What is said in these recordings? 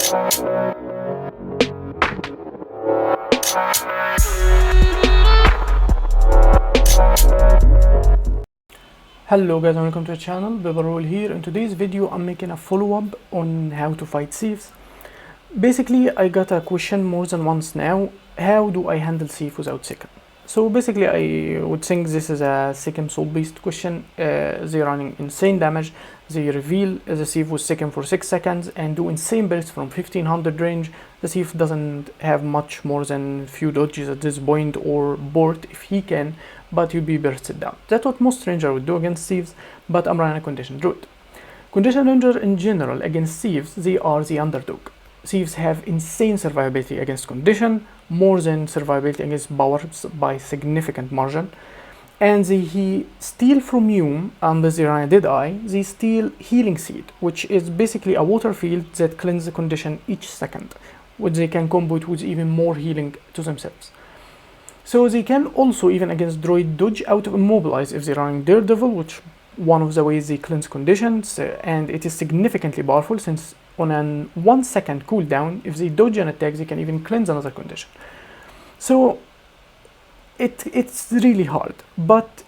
Hello guys and welcome to the channel. Revel here. In today's video I'm making a follow-up on how to fight thieves. Basically I got a question more than once now: how do I handle thief without sic'em? So basically I would think this is a sic'em soul based question. They're running insane damage. They reveal the thief with sic'em for 6 seconds and do insane bursts from 1500 range. The thief doesn't have much more than few dodges at this point, or board if he can, but you'll be bursted down. That's what most ranger would do against thieves, but I'm running a conditioned druid. Conditioned ranger in general against thieves, they are the underdog. Thieves have insane survivability against condition, more than survivability against powers by significant margin. And he steal from you, unless they run a deadeye, they steal healing seed, which is basically a water field that cleanses the condition each second, which they can combo it with even more healing to themselves. So they can also, even against droid, dodge out of immobilize if they're running daredevil, which one of the ways they cleanse conditions, and it is significantly powerful since on an 1 second cooldown, if they dodge an attack, they can even cleanse another condition. So it's really hard, but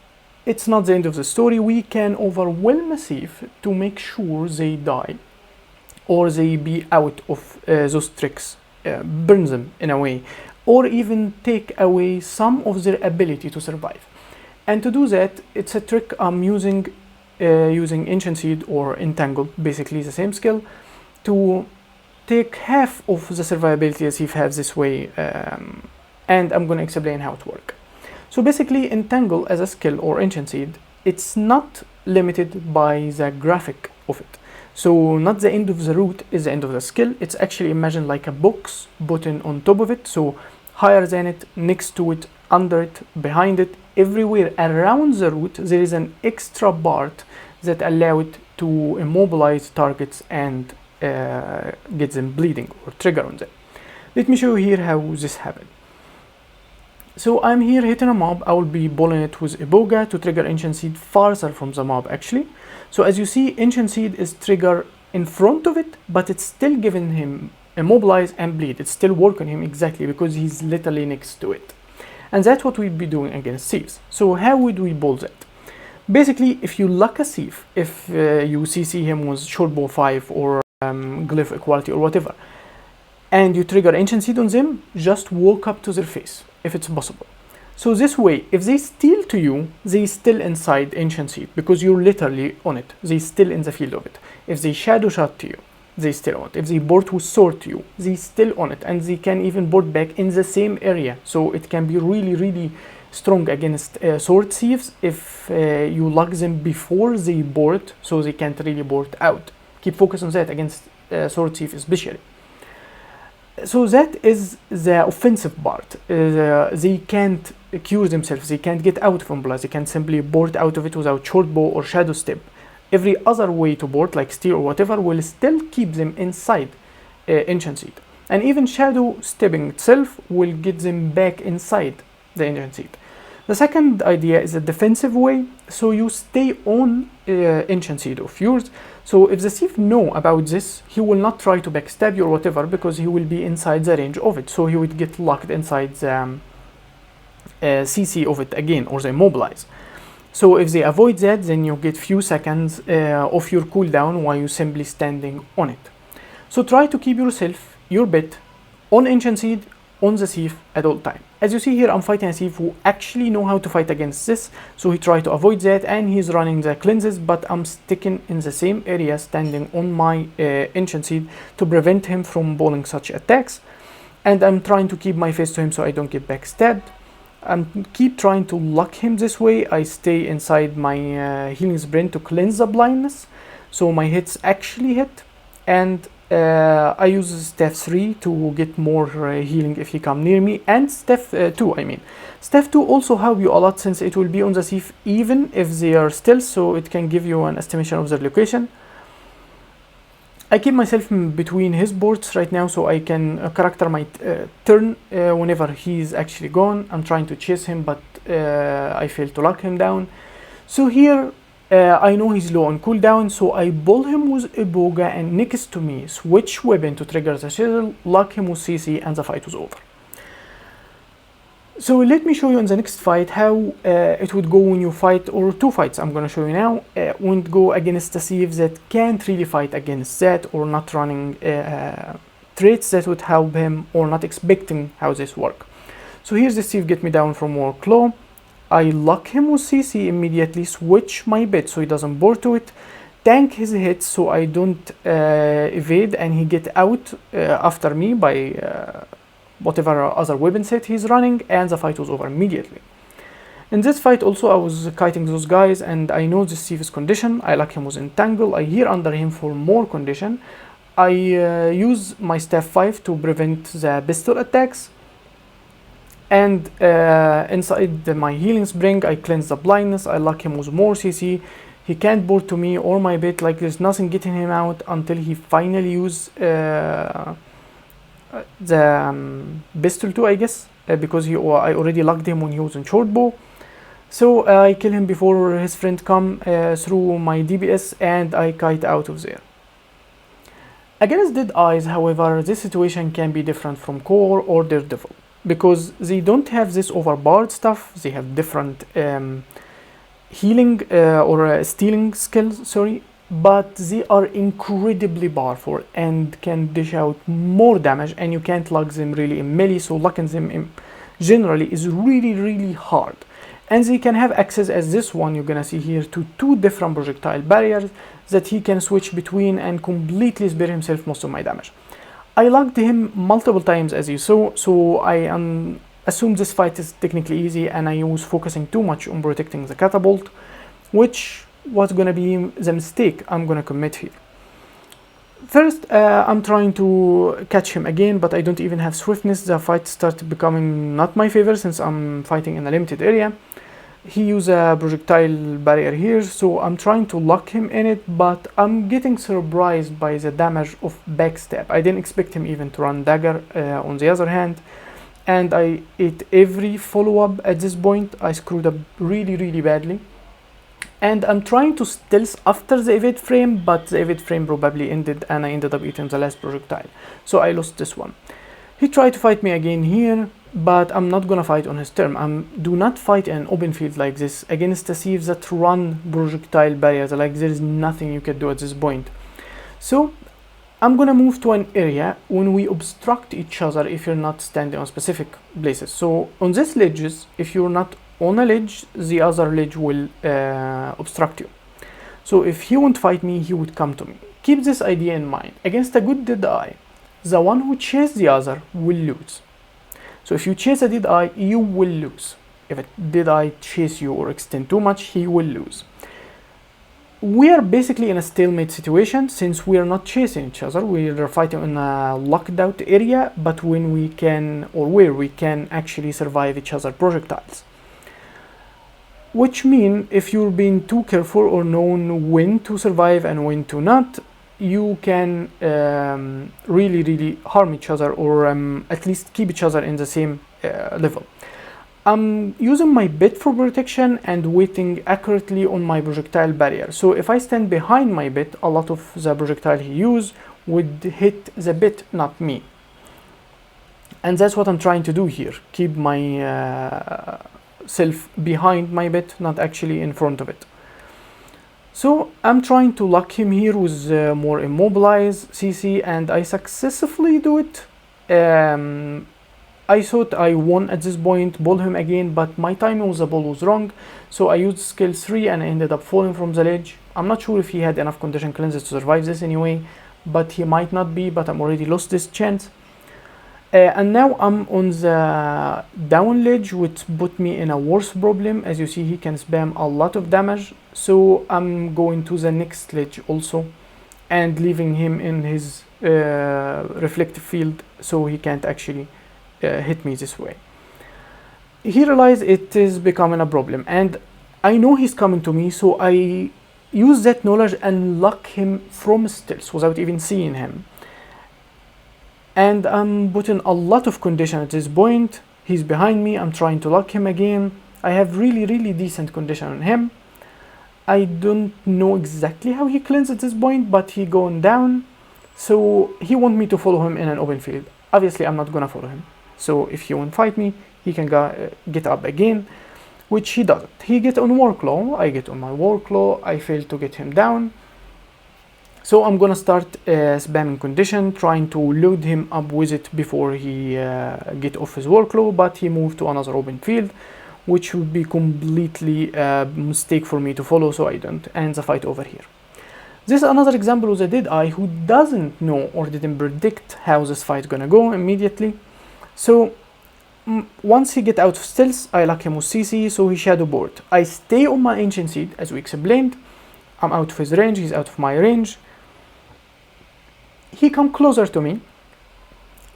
it's not the end of the story. We can overwhelm a thief to make sure they die or they be out of those tricks, burn them in a way, or even take away some of their ability to survive. And to do that, it's a trick I'm using Ancient Seed or Entangle, basically the same skill, to take half of the survivability as if have this way, and I'm going to explain how it works. So basically Entangle as a skill or Ancient Seed, it's not limited by the graphic of it. So not the end of the root is the end of the skill. It's actually imagined like a box button on top of it, so higher than it, next to it, under it, behind it, everywhere around the root there is an extra part that allow it to immobilize targets and get them bleeding or trigger on them. Let me show you here how this happens. So I'm here hitting a mob. I will be bullying it with Iboga to trigger Ancient Seed farther from the mob actually. So as you see, Ancient Seed is trigger in front of it, but it's still giving him immobilize and bleed. It's still working him exactly because he's literally next to it. And that's what we'd be doing against thieves. So how would we bull that? Basically, if you luck a thief, if you CC him with shortbow 5 or glyph equality or whatever, and you trigger Ancient Seed on them, just walk up to their face if it's possible. So this way, if they steal to you, they still inside Ancient Seed because you're literally on it. They still in the field of it. If they shadow shot to you, they still on it. If they board with sword to you, they still on it, and they can even board back in the same area. So it can be really strong against sword thieves if you lock them before they board, so they can't really board out. Keep focus on that against sword thief especially. So that is the offensive part. They can't cure themselves, they can't get out from blood, they can simply board out of it without shortbow or shadow step. Every other way to board, like steer or whatever, will still keep them inside Ancient Seed. And even shadow stepping itself will get them back inside the Ancient Seed. The second idea is a defensive way, so you stay on Ancient Seed of yours. So if the thief know about this, he will not try to backstab you or whatever because he will be inside the range of it. So he would get locked inside the CC of it again, or the immobilize. So if they avoid that, then you get few seconds of your cooldown while you're simply standing on it. So try to keep yourself, your bet, on Ancient Seed, on the thief at all time. As you see here, I'm fighting a thief who actually know how to fight against this, so he tried to avoid that and he's running the cleanses, but I'm sticking in the same area, standing on my Ancient Seed to prevent him from bowling such attacks, and I'm trying to keep my face to him so I don't get backstabbed. Keep trying to lock him this way. I stay inside my healing sprint to cleanse the blindness, so my hits actually hit, and I use staff 3 to get more healing if he come near me, and staff 2 I mean. Staff 2 also help you a lot since it will be on the thief even if they are stealth, so it can give you an estimation of their location. I keep myself between his boards right now so I can character my turn whenever he's actually gone. I'm trying to chase him, but I fail to lock him down. So here I know he's low on cooldown, so I pull him with Iboga and next to me, switch weapon to trigger the shizzle, lock him with CC, and the fight was over. So let me show you in the next fight how it would go when you fight, or two fights I'm gonna show you now, when it go against the thieves that can't really fight against that, or not running traits that would help him, or not expecting how this work. So here's the thief get me down from war claw. I lock him with CC immediately, switch my bit so he doesn't board to it, tank his hits so I don't evade and he get out after me by whatever other weapon set he's running, and the fight was over immediately. In this fight also I was kiting those guys and I know this thief is condition. I lock him with entangle, I hear under him for more condition. I use my staff 5 to prevent the pistol attacks. And inside my healing spring, I cleanse the blindness, I lock him with more CC. He can't board to me or my bit, like there's nothing getting him out until he finally use the pistol 2, I guess, because I already locked him when he was in short bow. So I kill him before his friend come through my DPS, and I kite out of there. Against Deadeyes, however, this situation can be different from Core or Daredevil, because they don't have this overpowered stuff. They have different healing or stealing skills, sorry, but they are incredibly powerful and can dish out more damage, and you can't lock them really in melee, so locking them in generally is really hard. And they can have access, as this one you're gonna see here, to 2 different projectile barriers that he can switch between and completely spare himself most of my damage. I locked him multiple times, as you saw, so I assume this fight is technically easy, and I was focusing too much on protecting the catapult, which was gonna be the mistake I'm gonna commit here. First, I'm trying to catch him again, but I don't even have swiftness. The fight started becoming not my favor since I'm fighting in a limited area. He used a projectile barrier here, so I'm trying to lock him in it, but I'm getting surprised by the damage of backstab. I didn't expect him even to run dagger on the other hand, and I ate every follow-up at this point. I screwed up really badly. And I'm trying to stealth after the evade frame, but the evade frame probably ended and I ended up eating the last projectile. So I lost this one. He tried to fight me again here, but I'm not gonna fight on his turn. Do not fight in an open field like this against the thieves that run projectile barriers. Like, there is nothing you can do at this point. So I'm gonna move to an area when we obstruct each other if you're not standing on specific places. So on these ledges, if you're not on a ledge, the other ledge will obstruct you. So if he won't fight me, he would come to me. Keep this idea in mind. Against a good deadeye, the one who chases the other will lose. So if you chase a deadeye, you will lose. If a deadeye chases you or extend too much, he will lose. We are basically in a stalemate situation since we are not chasing each other. We are fighting in a locked out area, but when we can, or where we can actually survive each other projectiles. Which means if you're being too careful or known when to survive and when to not, you can really harm each other, or at least keep each other in the same level. I'm using my bit for protection and waiting accurately on my projectile barrier. So if I stand behind my bit, a lot of the projectile he used would hit the bit, not me. And that's what I'm trying to do here. Keep my self behind my bit, not actually in front of it. So I'm trying to lock him here with more immobilize CC, and I successfully do it. I thought I won at this point, ball him again, but my timing with the ball was wrong. So I used skill 3 and I ended up falling from the ledge. I'm not sure if he had enough condition cleanses to survive this anyway, but he might not be, but I'm already lost this chance. And now I'm on the down ledge, which put me in a worse problem. As you see, he can spam a lot of damage. So I'm going to the next ledge also and leaving him in his reflective field so he can't actually hit me this way. He realized it is becoming a problem, and I know he's coming to me, so I use that knowledge and lock him from stealth without even seeing him. And I'm putting a lot of condition at this point. He's behind me, I'm trying to lock him again. I have really decent condition on him. I don't know exactly how he cleansed at this point, but he gone down. So he want me to follow him in an open field. Obviously, I'm not gonna follow him. So if he won't fight me, he can get up again, which he doesn't. He get on Warclaw, I get on my Warclaw, I fail to get him down. So I'm gonna start spamming condition, trying to load him up with it before he get off his Warclaw, but he moved to another open field, which would be completely a mistake for me to follow, so I don't end the fight over here. This is another example with a deadeye who doesn't know or didn't predict how this fight gonna go immediately. So once he get out of stealth, I lock him with CC, so he shadow board. I stay on my ancient seed, as we explained. I'm out of his range, he's out of my range. He come closer to me,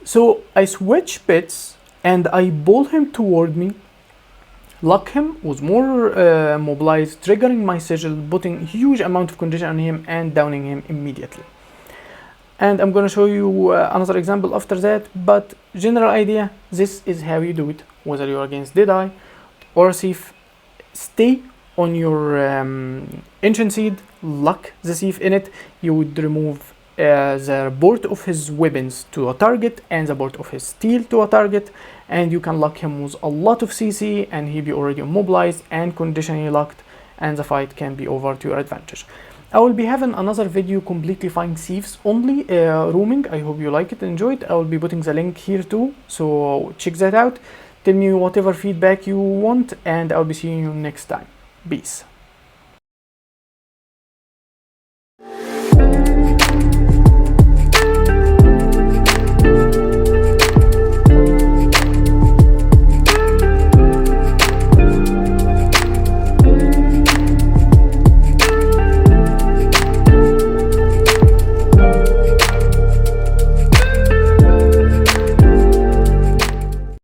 so I switch bits and I pull him toward me, lock him with more mobilized, triggering my sigil, putting huge amount of condition on him and downing him immediately. And I'm gonna show you another example after that, but general idea, this is how you do it, whether you're against deadeye or a thief. Stay on your ancient seed, lock the thief in it. You would remove the board of his weapons to a target and the board of his steel to a target, and you can lock him with a lot of CC and he be already immobilized and conditionally locked, and the fight can be over to your advantage. I will be having another video completely fighting thieves only, roaming. I hope you like it and enjoy it. I will be putting the link here too, so check that out. Tell me whatever feedback you want, and I'll be seeing you next time. Peace.